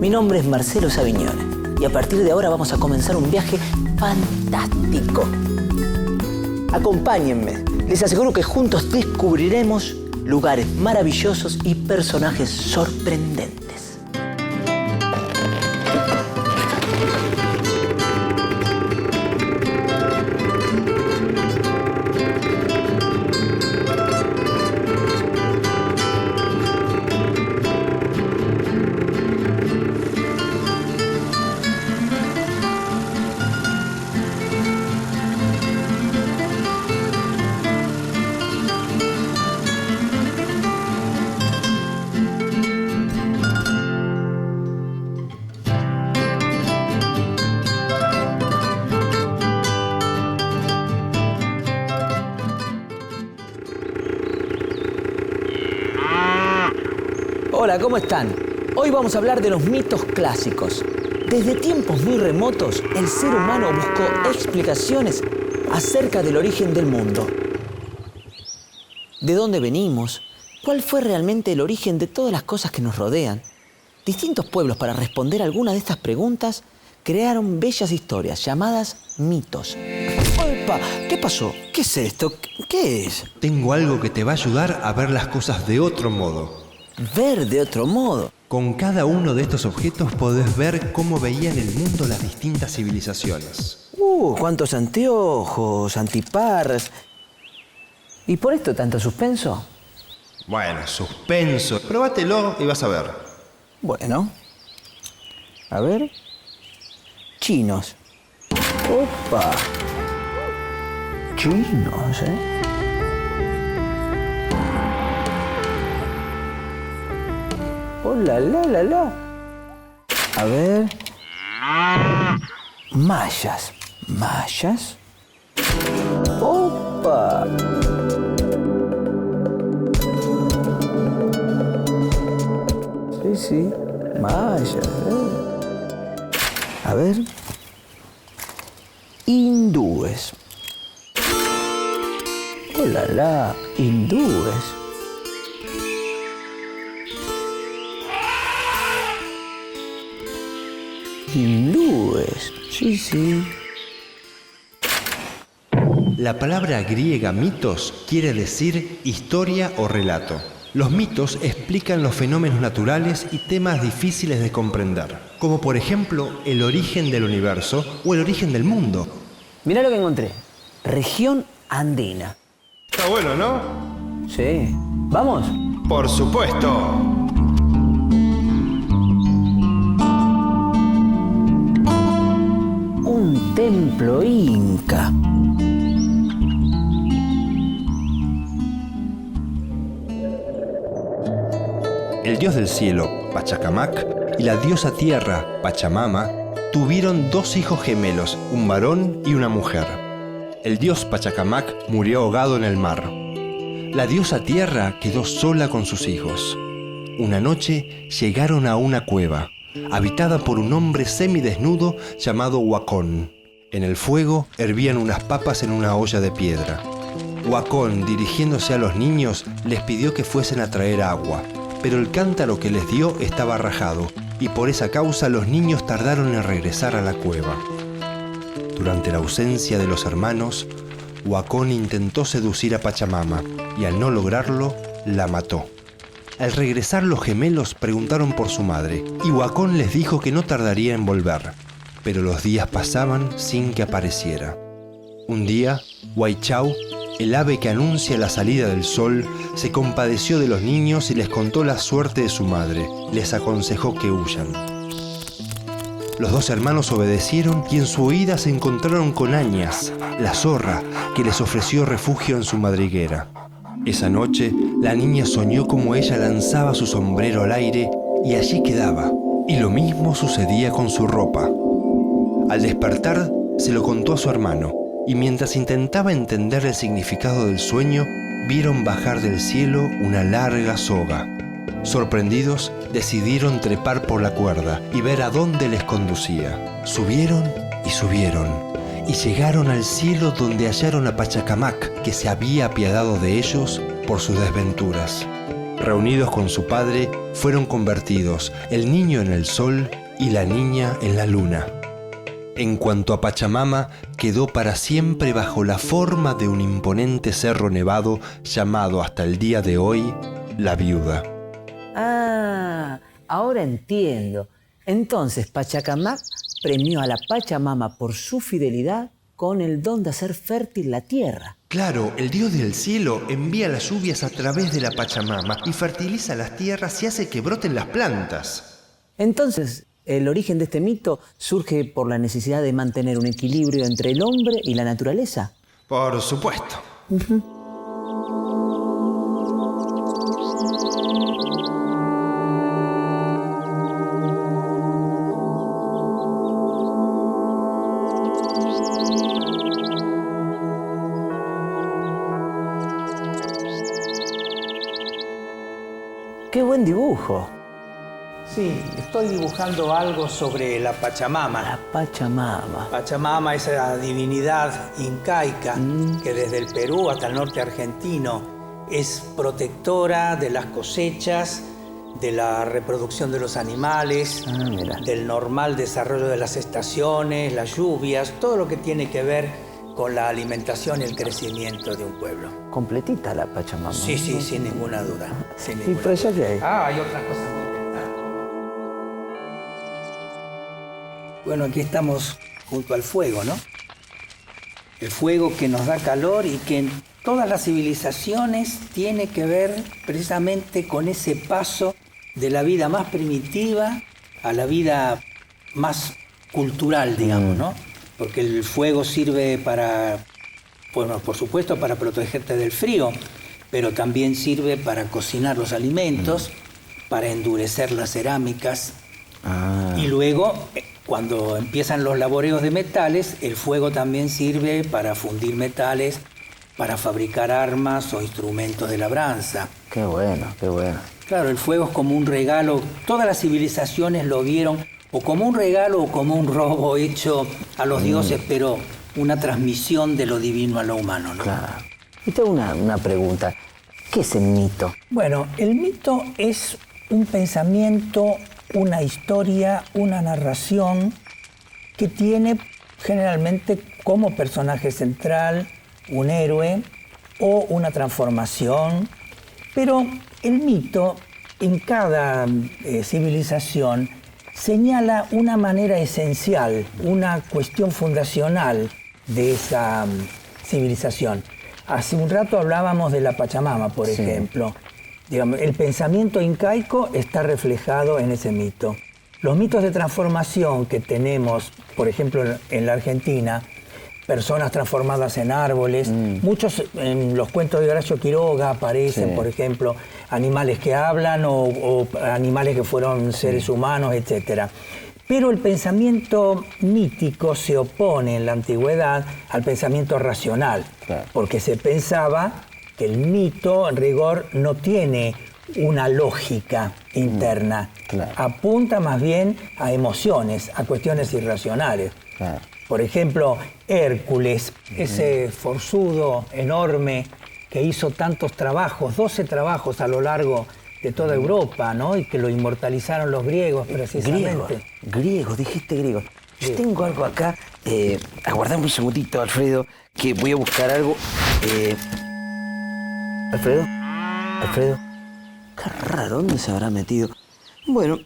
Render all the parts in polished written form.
Mi nombre es Marcelo Savignone y a partir de ahora vamos a comenzar un viaje fantástico. Acompáñenme. Les aseguro que juntos descubriremos lugares maravillosos y personajes sorprendentes. Hola, ¿cómo están? Hoy vamos a hablar de los mitos clásicos. Desde tiempos muy remotos, el ser humano buscó explicaciones acerca del origen del mundo. ¿De dónde venimos? ¿Cuál fue realmente el origen de todas las cosas que nos rodean? Distintos pueblos, para responder algunas de estas preguntas, crearon bellas historias llamadas mitos. ¡Opa! ¿Qué pasó? ¿Qué es esto? ¿Qué es? Tengo algo que te va a ayudar a ver las cosas de otro modo. Ver de otro modo. Con cada uno de estos objetos podés ver cómo veían el mundo las distintas civilizaciones. ¡Cuántos anteojos, antiparras! ¿Y por esto tanto suspenso? Bueno, suspenso. Próbatelo y vas a ver. Bueno. A ver. Chinos. ¡Opa! Chinos, ¿eh? ¡Oh, la! A ver. Mayas. ¿Mayas? ¡Opa! Sí. Mayas. A ver. Hindúes. ¡Oh, la! Hindúes. Hindúes, sí. La palabra griega mitos quiere decir historia o relato. Los mitos explican los fenómenos naturales y temas difíciles de comprender, como por ejemplo el origen del universo o el origen del mundo. Mirá lo que encontré. Región andina. Está bueno, ¿no? Sí. ¿Vamos? Por supuesto. Un templo inca. El dios del cielo, Pachacamac, y la diosa tierra, Pachamama, tuvieron dos hijos gemelos, un varón y una mujer. El dios Pachacamac murió ahogado en el mar. La diosa tierra quedó sola con sus hijos. Una noche llegaron a una cueva, habitada por un hombre semidesnudo llamado Huacón. En el fuego hervían unas papas en una olla de piedra. Huacón, dirigiéndose a los niños, les pidió que fuesen a traer agua, pero el cántaro que les dio estaba rajado, y por esa causa los niños tardaron en regresar a la cueva. Durante la ausencia de los hermanos, Huacón intentó seducir a Pachamama, y al no lograrlo, la mató. Al regresar los gemelos preguntaron por su madre, y Huacón les dijo que no tardaría en volver, pero los días pasaban sin que apareciera. Un día, Huaychau, el ave que anuncia la salida del sol, se compadeció de los niños y les contó la suerte de su madre. Les aconsejó que huyan. Los dos hermanos obedecieron y en su huida se encontraron con Añas, la zorra, que les ofreció refugio en su madriguera. Esa noche, la niña soñó como ella lanzaba su sombrero al aire y allí quedaba. Y lo mismo sucedía con su ropa. Al despertar, se lo contó a su hermano, y mientras intentaba entender el significado del sueño, vieron bajar del cielo una larga soga. Sorprendidos, decidieron trepar por la cuerda y ver a dónde les conducía. Subieron y subieron, y llegaron al cielo donde hallaron a Pachacamac, que se había apiadado de ellos por sus desventuras. reunidos con su padre, fueron convertidos el niño en el sol y la niña en la luna. En cuanto a Pachamama, quedó para siempre bajo la forma de un imponente cerro nevado llamado hasta el día de hoy La Viuda. Ah, ahora entiendo. Entonces Pachacamac premió a la Pachamama por su fidelidad con el don de hacer fértil la tierra. Claro, el dios del cielo envía las lluvias a través de la Pachamama y fertiliza las tierras y hace que broten las plantas. Entonces, el origen de este mito surge por la necesidad de mantener un equilibrio entre el hombre y la naturaleza. Por supuesto. ¡Qué buen dibujo! Sí, estoy dibujando algo sobre la Pachamama. La Pachamama. Pachamama es la divinidad incaica que desde el Perú hasta el norte argentino es protectora de las cosechas, de la reproducción de los animales, del normal desarrollo de las estaciones, las lluvias, todo lo que tiene que ver con la alimentación y el crecimiento de un pueblo. Completita la Pachamama. Sí, sí, sin ninguna duda. ¿Y por allá qué hay? Hay otras cosas muy interesantes. Bueno, aquí estamos junto al fuego, ¿no? El fuego que nos da calor y que en todas las civilizaciones tiene que ver precisamente con ese paso de la vida más primitiva a la vida más cultural, digamos, ¿no? Porque el fuego sirve para, bueno, por supuesto, para protegerte del frío, pero también sirve para cocinar los alimentos, para endurecer las cerámicas. Y luego, cuando empiezan los laboreos de metales, el fuego también sirve para fundir metales, para fabricar armas o instrumentos de labranza. Qué bueno, qué bueno. Claro, el fuego es como un regalo. Todas las civilizaciones lo vieron o como un regalo o como un robo hecho a los dioses, pero una transmisión de lo divino a lo humano, ¿no? Claro. Y tengo una pregunta. ¿Qué es el mito? Bueno, el mito es un pensamiento, una historia, una narración que tiene generalmente como personaje central un héroe o una transformación, pero el mito en cada civilización señala una manera esencial, una cuestión fundacional de esa civilización. Hace un rato hablábamos de la Pachamama, por ejemplo. Digamos, el pensamiento incaico está reflejado en ese mito. Los mitos de transformación que tenemos, por ejemplo, en la Argentina, personas transformadas en árboles, muchos en los cuentos de Horacio Quiroga aparecen, por ejemplo, animales que hablan o animales que fueron seres humanos, etc. Pero el pensamiento mítico se opone en la antigüedad al pensamiento racional, porque se pensaba que el mito, en rigor, no tiene una lógica interna. Apunta más bien a emociones, a cuestiones irracionales. Por ejemplo, Hércules, ese forzudo enorme que hizo tantos trabajos, 12 trabajos a lo largo de toda Europa, ¿no? Y que lo inmortalizaron los griegos, precisamente. Griego, dijiste griego. Yo tengo algo acá. Aguardame un segundito, Alfredo, que voy a buscar algo. Alfredo. Qué raro, ¿dónde se habrá metido? Bueno.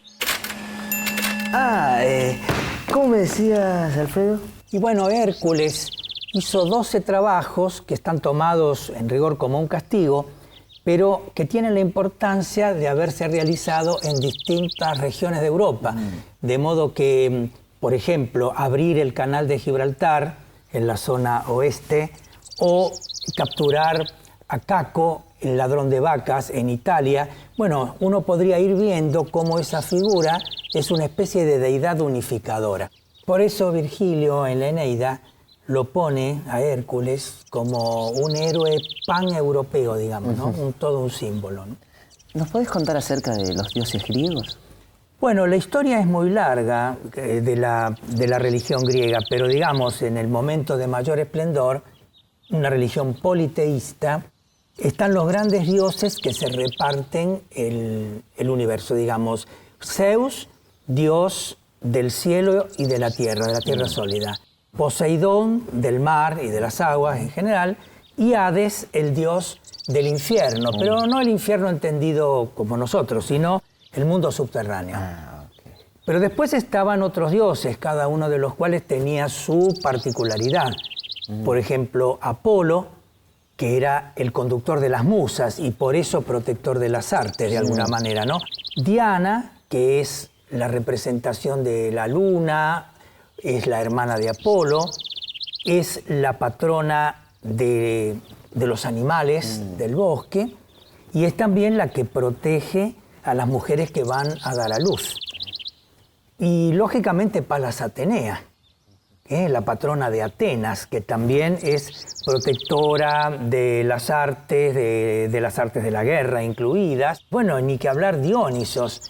¿Cómo me decías, Alfredo? Y bueno, Hércules hizo 12 trabajos que están tomados en rigor como un castigo, pero que tienen la importancia de haberse realizado en distintas regiones de Europa. De modo que, por ejemplo, abrir el canal de Gibraltar en la zona oeste o capturar a Caco, el ladrón de vacas, en Italia. Bueno, uno podría ir viendo cómo esa figura es una especie de deidad unificadora. Por eso Virgilio en la Eneida lo pone a Hércules como un héroe paneuropeo, digamos, ¿no? Todo un símbolo, ¿no? ¿Nos podés contar acerca de los dioses griegos? Bueno, la historia es muy larga de la religión griega, pero digamos, en el momento de mayor esplendor, una religión politeísta están los grandes dioses que se reparten el universo, digamos. Zeus, dios del cielo y de la tierra sólida. Poseidón, del mar y de las aguas en general. Y Hades, el dios del infierno, pero no el infierno entendido como nosotros, sino el mundo subterráneo. Pero después estaban otros dioses, cada uno de los cuales tenía su particularidad. Por ejemplo, Apolo, que era el conductor de las musas y por eso protector de las artes, de alguna manera, ¿no? Diana, que es la representación de la luna, es la hermana de Apolo, es la patrona de los animales del bosque y es también la que protege a las mujeres que van a dar a luz. Y lógicamente Palas Atenea, la patrona de Atenas, que también es protectora de las artes, de las artes de la guerra incluidas. Bueno, ni que hablar Dionisos,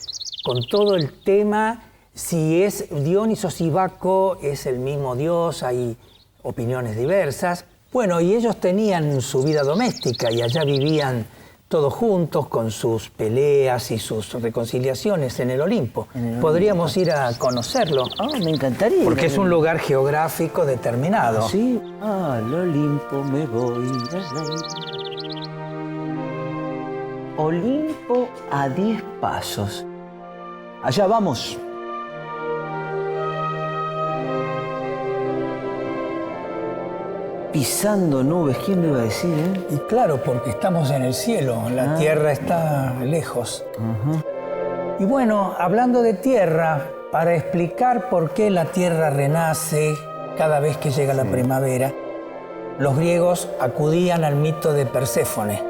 con todo el tema, si es Dionisos y Baco es el mismo dios, hay opiniones diversas. Bueno, y ellos tenían su vida doméstica y allá vivían todos juntos con sus peleas y sus reconciliaciones en el Olimpo. Podríamos ir a conocerlo. Me encantaría. Porque es un lugar geográfico determinado. Sí, al Olimpo me voy. Olimpo a 10 pasos. Allá vamos. Pisando nubes, ¿quién lo iba a decir, Y claro, porque estamos en el cielo, la tierra está lejos. Y bueno, hablando de tierra, para explicar por qué la tierra renace cada vez que llega la primavera, los griegos acudían al mito de Perséfone.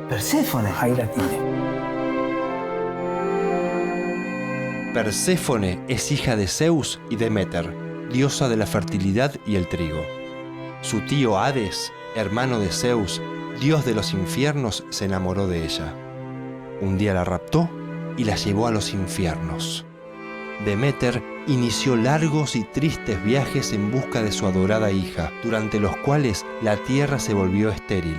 ¿Perséfone? Ahí la tiene. Perséfone es hija de Zeus y Deméter, diosa de la fertilidad y el trigo. Su tío Hades, hermano de Zeus, dios de los infiernos, se enamoró de ella. Un día la raptó y la llevó a los infiernos. Deméter inició largos y tristes viajes en busca de su adorada hija, durante los cuales la tierra se volvió estéril.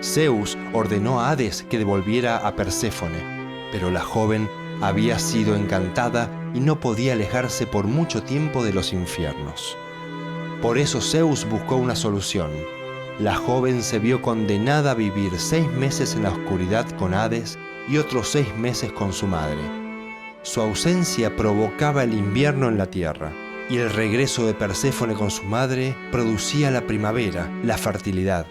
Zeus ordenó a Hades que devolviera a Perséfone, pero la joven había sido encantada y no podía alejarse por mucho tiempo de los infiernos. Por eso Zeus buscó una solución. La joven se vio condenada a vivir 6 meses en la oscuridad con Hades y otros 6 meses con su madre. Su ausencia provocaba el invierno en la tierra, y el regreso de Perséfone con su madre producía la primavera, la fertilidad.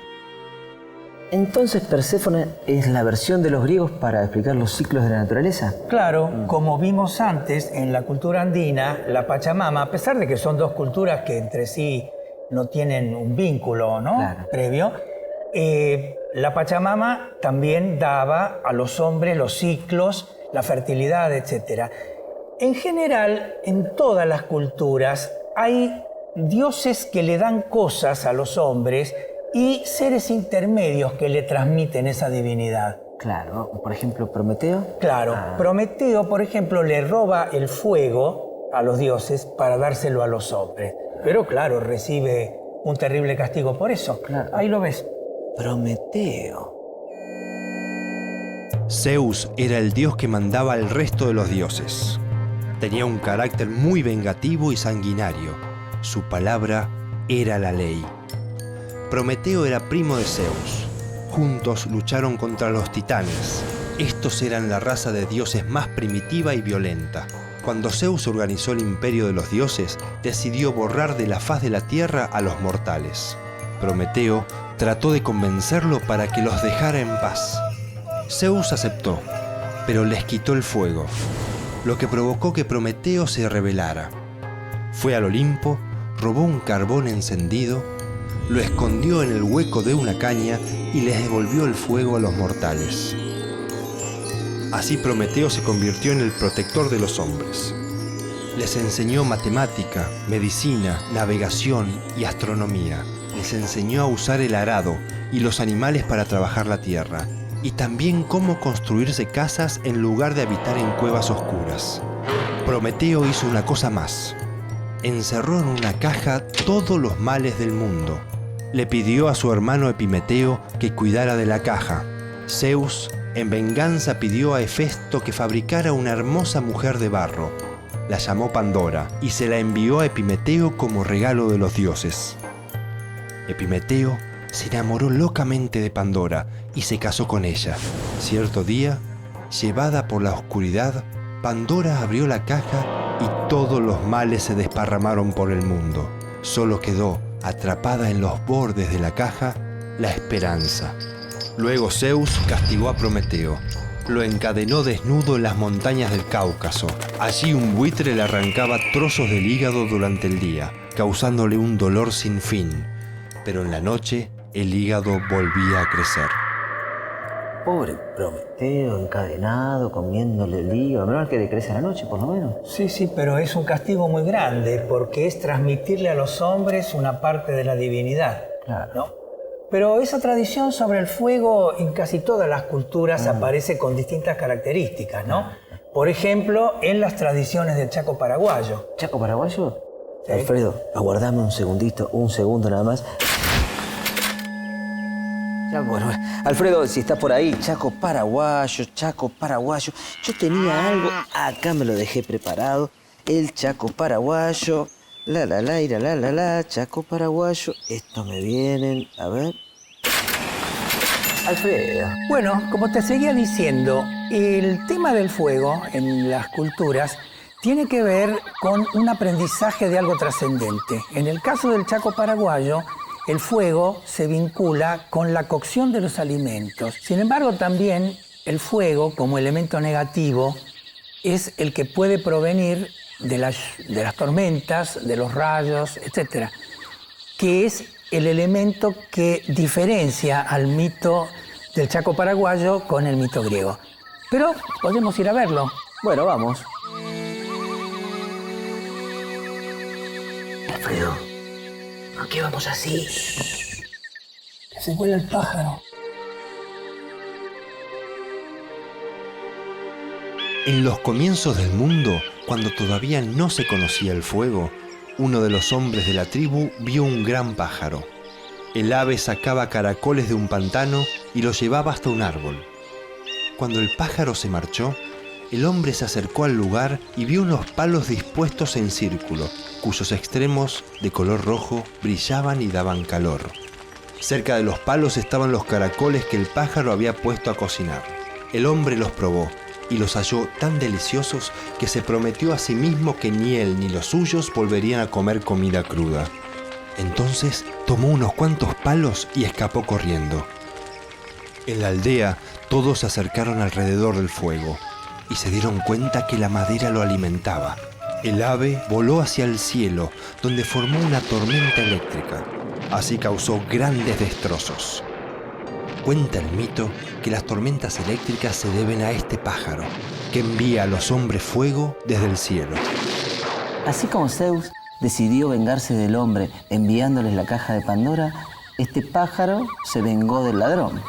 Entonces, ¿Perséfone es la versión de los griegos para explicar los ciclos de la naturaleza? Claro, como vimos antes, en la cultura andina, la Pachamama, a pesar de que son dos culturas que entre sí no tienen un vínculo, ¿no? Previo, la Pachamama también daba a los hombres los ciclos, la fertilidad, etc. En general, en todas las culturas, hay dioses que le dan cosas a los hombres y seres intermedios que le transmiten esa divinidad. Claro, por ejemplo, Prometeo. Claro, Prometeo, por ejemplo, le roba el fuego a los dioses para dárselo a los hombres. Pero claro, recibe un terrible castigo por eso. Claro. Ahí lo ves. Prometeo. Zeus era el dios que mandaba al resto de los dioses. Tenía un carácter muy vengativo y sanguinario. Su palabra era la ley. Prometeo era primo de Zeus. Juntos lucharon contra los titanes. Estos eran la raza de dioses más primitiva y violenta. Cuando Zeus organizó el imperio de los dioses, decidió borrar de la faz de la tierra a los mortales. Prometeo trató de convencerlo para que los dejara en paz. Zeus aceptó, pero les quitó el fuego, lo que provocó que Prometeo se rebelara. Fue al Olimpo, robó un carbón encendido, lo escondió en el hueco de una caña y les devolvió el fuego a los mortales. Así Prometeo se convirtió en el protector de los hombres. Les enseñó matemática, medicina, navegación y astronomía. Les enseñó a usar el arado y los animales para trabajar la tierra, y también cómo construirse casas en lugar de habitar en cuevas oscuras. Prometeo hizo una cosa más. Encerró en una caja todos los males del mundo. le pidió a su hermano Epimeteo que cuidara de la caja. Zeus, en venganza, pidió a Hefesto que fabricara una hermosa mujer de barro. La llamó Pandora y se la envió a Epimeteo como regalo de los dioses. Epimeteo se enamoró locamente de Pandora y se casó con ella. Cierto día, llevada por la oscuridad, Pandora abrió la caja y todos los males se desparramaron por el mundo. Solo quedó, atrapada en los bordes de la caja, la esperanza. Luego Zeus castigó a Prometeo. Lo encadenó desnudo en las montañas del Cáucaso. Allí un buitre le arrancaba trozos del hígado durante el día, causándole un dolor sin fin. Pero en la noche, el hígado volvía a crecer. Pobre Prometeo, encadenado, comiéndole el hígado. Menos que le crece a la noche, por lo menos. Sí, pero es un castigo muy grande porque es transmitirle a los hombres una parte de la divinidad. Claro. ¿No? Pero esa tradición sobre el fuego en casi todas las culturas aparece con distintas características, ¿no? Por ejemplo, en las tradiciones del Chaco paraguayo. ¿Chaco paraguayo? Sí. Alfredo, aguardame un segundito, un segundo nada más. Ya, bueno, Alfredo, si estás por ahí, Chaco paraguayo. Yo tenía algo, acá me lo dejé preparado. El Chaco paraguayo. Chaco paraguayo. Esto me vienen, a ver. Alfredo. Bueno, como te seguía diciendo, el tema del fuego en las culturas tiene que ver con un aprendizaje de algo trascendente. En el caso del Chaco paraguayo, el fuego se vincula con la cocción de los alimentos. Sin embargo, también el fuego, como elemento negativo, es el que puede provenir de las tormentas, de los rayos, etc., que es el elemento que diferencia al mito del Chaco paraguayo con el mito griego. Pero podemos ir a verlo. Bueno, vamos. Alfredo, ¿por qué vamos así? Que se vuela el pájaro. En los comienzos del mundo, cuando todavía no se conocía el fuego, uno de los hombres de la tribu vio un gran pájaro. El ave sacaba caracoles de un pantano y los llevaba hasta un árbol. Cuando el pájaro se marchó, el hombre se acercó al lugar y vio unos palos dispuestos en círculo, cuyos extremos, de color rojo, brillaban y daban calor. Cerca de los palos estaban los caracoles que el pájaro había puesto a cocinar. El hombre los probó y los halló tan deliciosos que se prometió a sí mismo que ni él ni los suyos volverían a comer comida cruda. Entonces tomó unos cuantos palos y escapó corriendo. En la aldea todos se acercaron alrededor del fuego y se dieron cuenta que la madera lo alimentaba. El ave voló hacia el cielo, donde formó una tormenta eléctrica. Así causó grandes destrozos. Cuenta el mito que las tormentas eléctricas se deben a este pájaro, que envía a los hombres fuego desde el cielo. Así como Zeus decidió vengarse del hombre enviándoles la caja de Pandora, este pájaro se vengó del ladrón.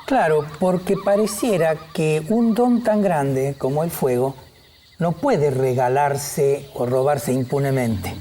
Claro, porque pareciera que un don tan grande como el fuego no puede regalarse o robarse impunemente.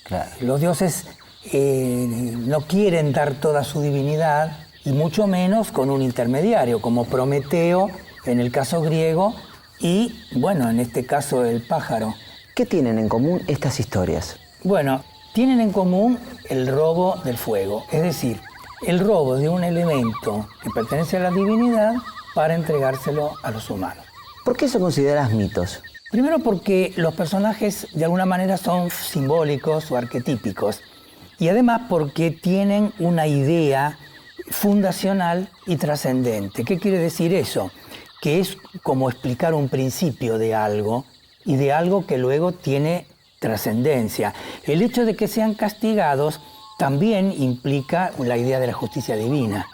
Claro. Los dioses no quieren dar toda su divinidad, y mucho menos con un intermediario, como Prometeo, en el caso griego, y, bueno, en este caso el pájaro. ¿Qué tienen en común estas historias? Bueno, tienen en común el robo del fuego, es decir, el robo de un elemento que pertenece a la divinidad para entregárselo a los humanos. ¿Por qué eso consideras mitos? Primero porque los personajes de alguna manera son simbólicos o arquetípicos, y además porque tienen una idea fundacional y trascendente. ¿Qué quiere decir eso? Que es como explicar un principio de algo y de algo que luego tiene trascendencia. El hecho de que sean castigados también implica la idea de la justicia divina.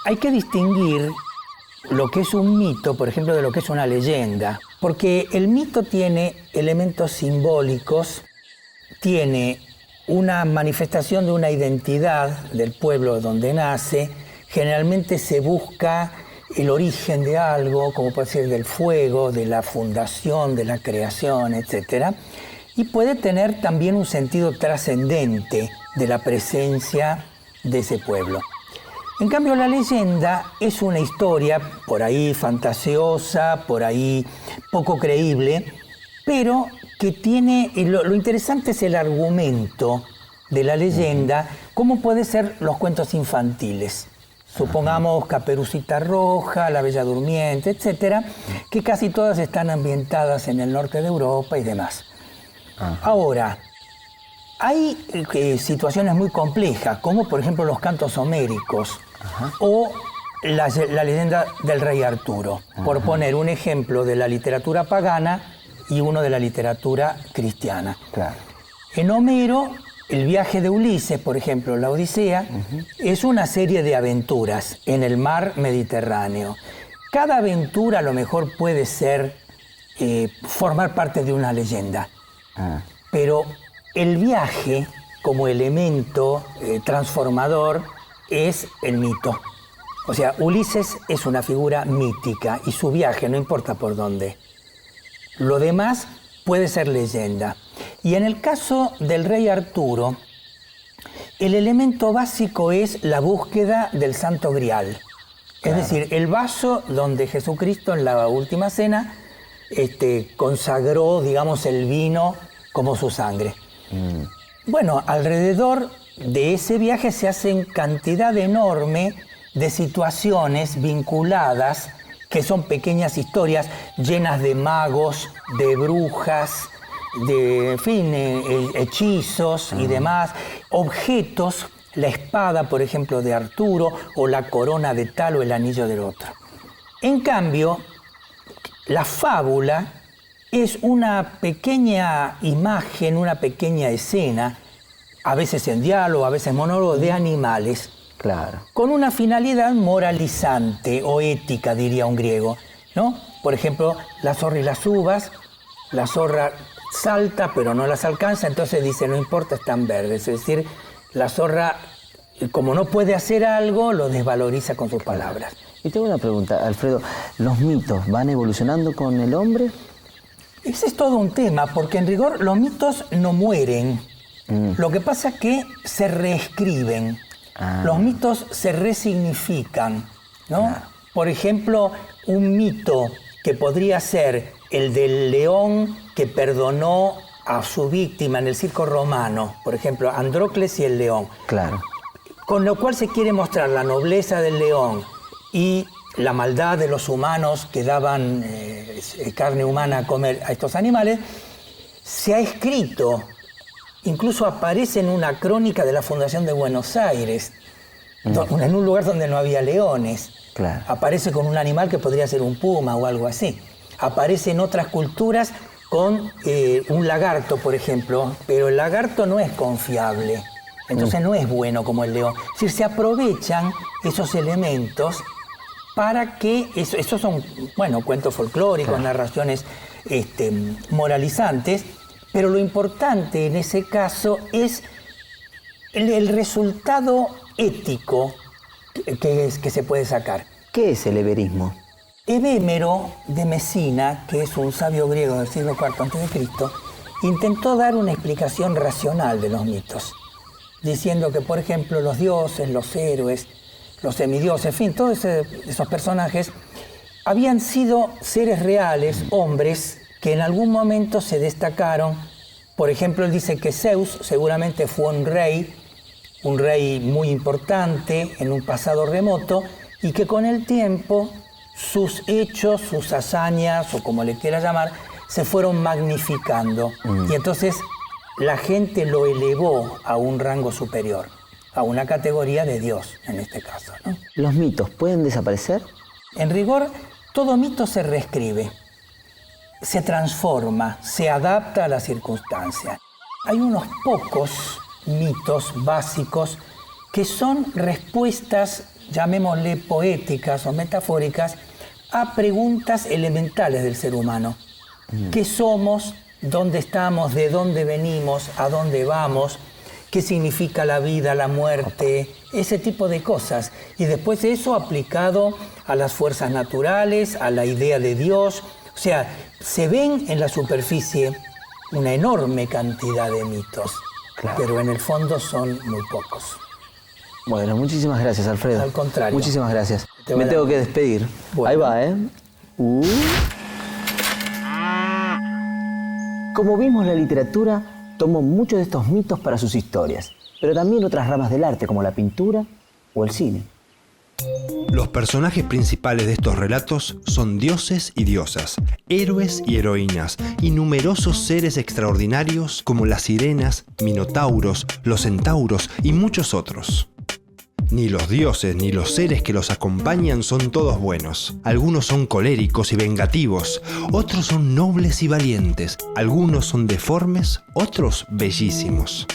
Hay que distinguir lo que es un mito, por ejemplo, de lo que es una leyenda, porque el mito tiene elementos simbólicos, tiene una manifestación de una identidad del pueblo donde nace. Generalmente se busca el origen de algo, como puede ser del fuego, de la fundación, de la creación, etc. Y puede tener también un sentido trascendente de la presencia de ese pueblo. En cambio, la leyenda es una historia por ahí fantasiosa, por ahí poco creíble, pero que tiene, lo interesante es el argumento de la leyenda, cómo puede ser los cuentos infantiles. Supongamos Caperucita Roja, La Bella Durmiente, etcétera, que casi todas están ambientadas en el norte de Europa y demás. Ahora, hay situaciones muy complejas, como por ejemplo los cantos homéricos o la leyenda del rey Arturo, por poner un ejemplo de la literatura pagana y uno de la literatura cristiana. Claro. En Homero, el viaje de Ulises, por ejemplo, la Odisea, es una serie de aventuras en el mar Mediterráneo. Cada aventura a lo mejor puede ser, formar parte de una leyenda, pero el viaje como elemento transformador es el mito. O sea, Ulises es una figura mítica y su viaje, no importa por dónde. Lo demás puede ser leyenda. Y en el caso del rey Arturo, el elemento básico es la búsqueda del Santo Grial. Claro. Es decir, el vaso donde Jesucristo en la última cena consagró, digamos, el vino como su sangre. Bueno, alrededor de ese viaje se hacen cantidad enorme de situaciones vinculadas, que son pequeñas historias llenas de magos, de brujas, de, en fin, hechizos y demás, objetos, la espada, por ejemplo, de Arturo, o la corona de tal o el anillo del otro. En cambio, la fábula es una pequeña imagen, una pequeña escena, a veces en diálogo, a veces en monólogo, de animales. Claro. Con una finalidad moralizante o ética, diría un griego, ¿no? Por ejemplo, la zorra y las uvas, la zorra salta pero no las alcanza, entonces dice, no importa, están verdes. Es decir, la zorra, como no puede hacer algo, lo desvaloriza con sus palabras. Y tengo una pregunta, Alfredo, ¿los mitos van evolucionando con el hombre? Ese es todo un tema, porque en rigor los mitos no mueren. Lo que pasa es que se reescriben. Los mitos se resignifican, ¿no? Claro. Por ejemplo, un mito que podría ser el del león que perdonó a su víctima en el circo romano, por ejemplo, Andrócles y el león. Claro. Con lo cual se quiere mostrar la nobleza del león y la maldad de los humanos que daban carne humana a comer a estos animales. Se ha escrito, incluso aparece en una crónica de la Fundación de Buenos Aires, en un lugar donde no había leones. Claro. Aparece con un animal que podría ser un puma o algo así. Aparece en otras culturas con un lagarto, por ejemplo, pero el lagarto no es confiable, entonces no es bueno como el león. Es decir, se aprovechan esos elementos para que, esos son, bueno, cuentos folclóricos, claro, narraciones moralizantes, pero lo importante en ese caso es el resultado ético que se puede sacar. ¿Qué es el everismo? Evhémero de Mesina, que es un sabio griego del siglo IV a.C., intentó dar una explicación racional de los mitos, diciendo que, por ejemplo, los dioses, los héroes, los semidioses, en fin, todos esos personajes habían sido seres reales, hombres, que en algún momento se destacaron. Por ejemplo, él dice que Zeus seguramente fue un rey muy importante en un pasado remoto, y que con el tiempo sus hechos, sus hazañas, o como le quiera llamar, se fueron magnificando. Y entonces la gente lo elevó a un rango superior, a una categoría de Dios, en este caso, ¿no? ¿Los mitos pueden desaparecer? En rigor, todo mito se reescribe, se transforma, se adapta a las circunstancias. Hay unos pocos mitos básicos que son respuestas, llamémosle poéticas o metafóricas, a preguntas elementales del ser humano. ¿Qué somos? ¿Dónde estamos? ¿De dónde venimos? ¿A dónde vamos? ¿Qué significa la vida, la muerte? Ese tipo de cosas. Y después eso aplicado a las fuerzas naturales, a la idea de Dios. O sea, se ven en la superficie una enorme cantidad de mitos, claro, pero en el fondo son muy pocos. Bueno, muchísimas gracias, Alfredo. Al contrario. Muchísimas gracias. Te Me va tengo la- que despedir. Bueno. Ahí va, ¿eh? Como vimos, la literatura tomó muchos de estos mitos para sus historias, pero también otras ramas del arte, como la pintura o el cine. Los personajes principales de estos relatos son dioses y diosas, héroes y heroínas, y numerosos seres extraordinarios como las sirenas, minotauros, los centauros y muchos otros. Ni los dioses ni los seres que los acompañan son todos buenos. Algunos son coléricos y vengativos, otros son nobles y valientes, algunos son deformes, otros bellísimos.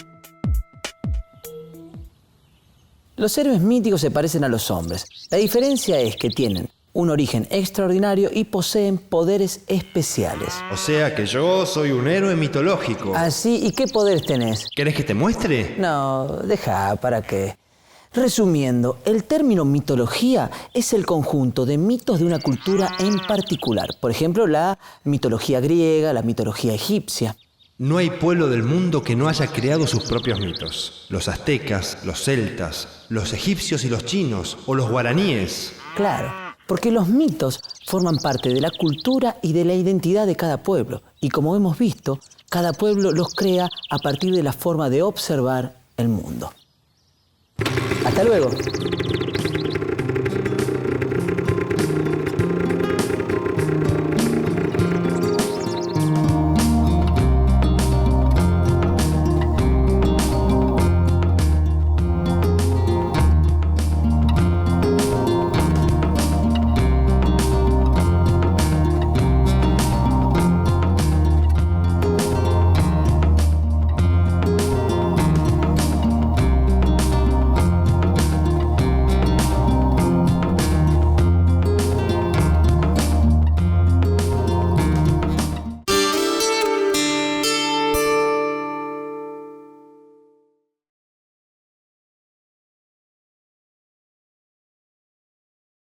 Los héroes míticos se parecen a los hombres. La diferencia es que tienen un origen extraordinario y poseen poderes especiales. O sea que yo soy un héroe mitológico. Así, ¿y qué poderes tenés? ¿Querés que te muestre? No, deja, ¿para qué? Resumiendo, el término mitología es el conjunto de mitos de una cultura en particular. Por ejemplo, la mitología griega, la mitología egipcia. No hay pueblo del mundo que no haya creado sus propios mitos. Los aztecas, los celtas, los egipcios y los chinos, o los guaraníes. Claro, porque los mitos forman parte de la cultura y de la identidad de cada pueblo. Y como hemos visto, cada pueblo los crea a partir de la forma de observar el mundo. Hasta luego.